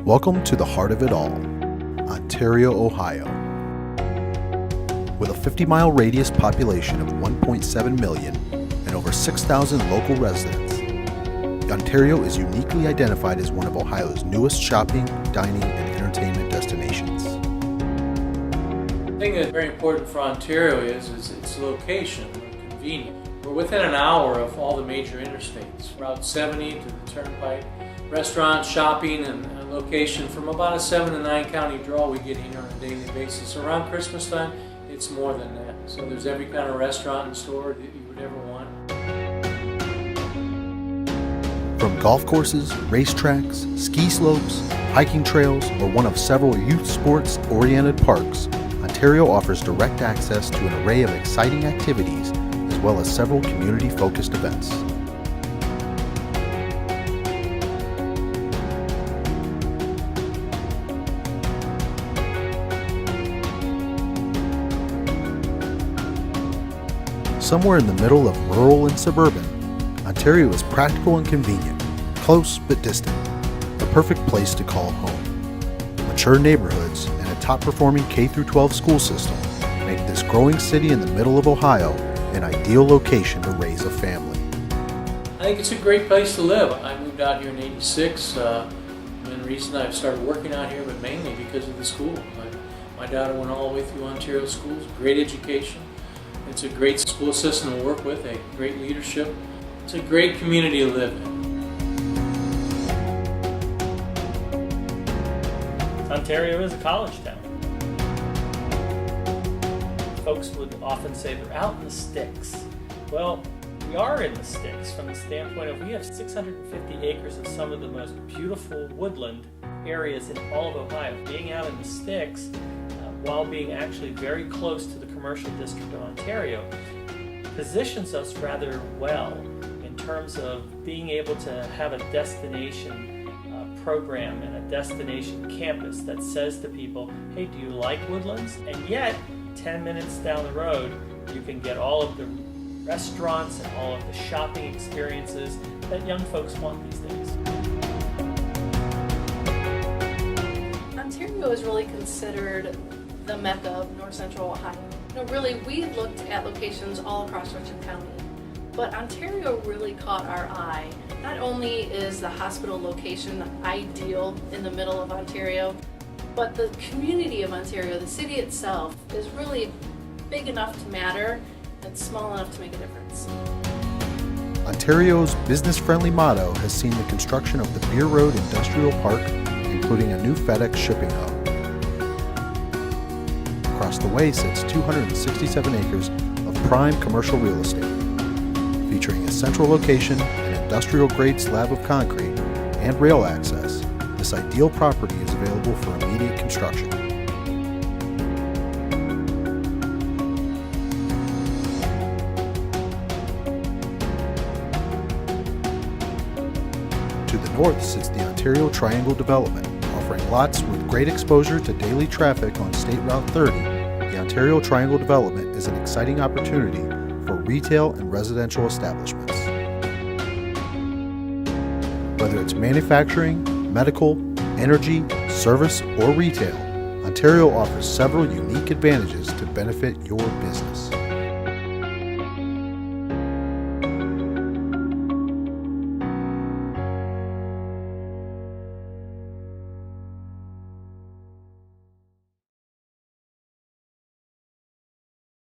Welcome to the heart of it all, Ontario, Ohio. With a 50-mile radius population of 1.7 million and over 6,000 local residents, Ontario is uniquely identified as one of Ohio's newest shopping, dining, and entertainment destinations. The thing that's very important for Ontario is its location. We're convenient. We're within an hour of all the major interstates, Route 70 to the Turnpike. Restaurants, shopping, and location from about a 7 to 9 county draw we get here on a daily basis. Around Christmas time, it's more than that. So there's every kind of restaurant and store that you would ever want. From golf courses, racetracks, ski slopes, hiking trails, or one of several youth sports-oriented parks, Ontario offers direct access to an array of exciting activities as well as several community-focused events. Somewhere in the middle of rural and suburban, Ontario is practical and convenient, close but distant, the perfect place to call home. Mature neighborhoods and a top-performing K-12 school system make this growing city in the middle of Ohio an ideal location to raise a family. I think it's a great place to live. I moved out here in '86. And the reason I started working out here, but mainly because of the school. My daughter went all the way through Ontario schools, great education. It's a great school system to work with, a great leadership. It's a great community to live in. Ontario is a college town. Folks would often say they're out in the sticks. Well, we are in the sticks from the standpoint of we have 650 acres of some of the most beautiful woodland areas in all of Ohio. Being out in the sticks while being actually very close to the commercial district of Ontario positions us rather well in terms of being able to have a destination program and a destination campus that says to people, hey, do you like woodlands? And yet, 10 minutes down the road, you can get all of the restaurants and all of the shopping experiences that young folks want these days. Ontario is really considered the mecca of north central Ohio. No, really, we looked at locations all across Richland County, but Ontario really caught our eye. Not only is the hospital location ideal in the middle of Ontario, but the community of Ontario, the city itself, is really big enough to matter and small enough to make a difference. Ontario's business-friendly motto has seen the construction of the Beer Road Industrial Park, including a new FedEx shipping hub. Across the way sits 267 acres of prime commercial real estate, featuring a central location, an industrial-grade slab of concrete, and rail access. This ideal property is available for immediate construction. To the north sits the Ontario Triangle Development, offering lots with great exposure to daily traffic on State Route 30. The Ontario Triangle Development is an exciting opportunity for retail and residential establishments. Whether it's manufacturing, medical, energy, service, or retail, Ontario offers several unique advantages to benefit your business.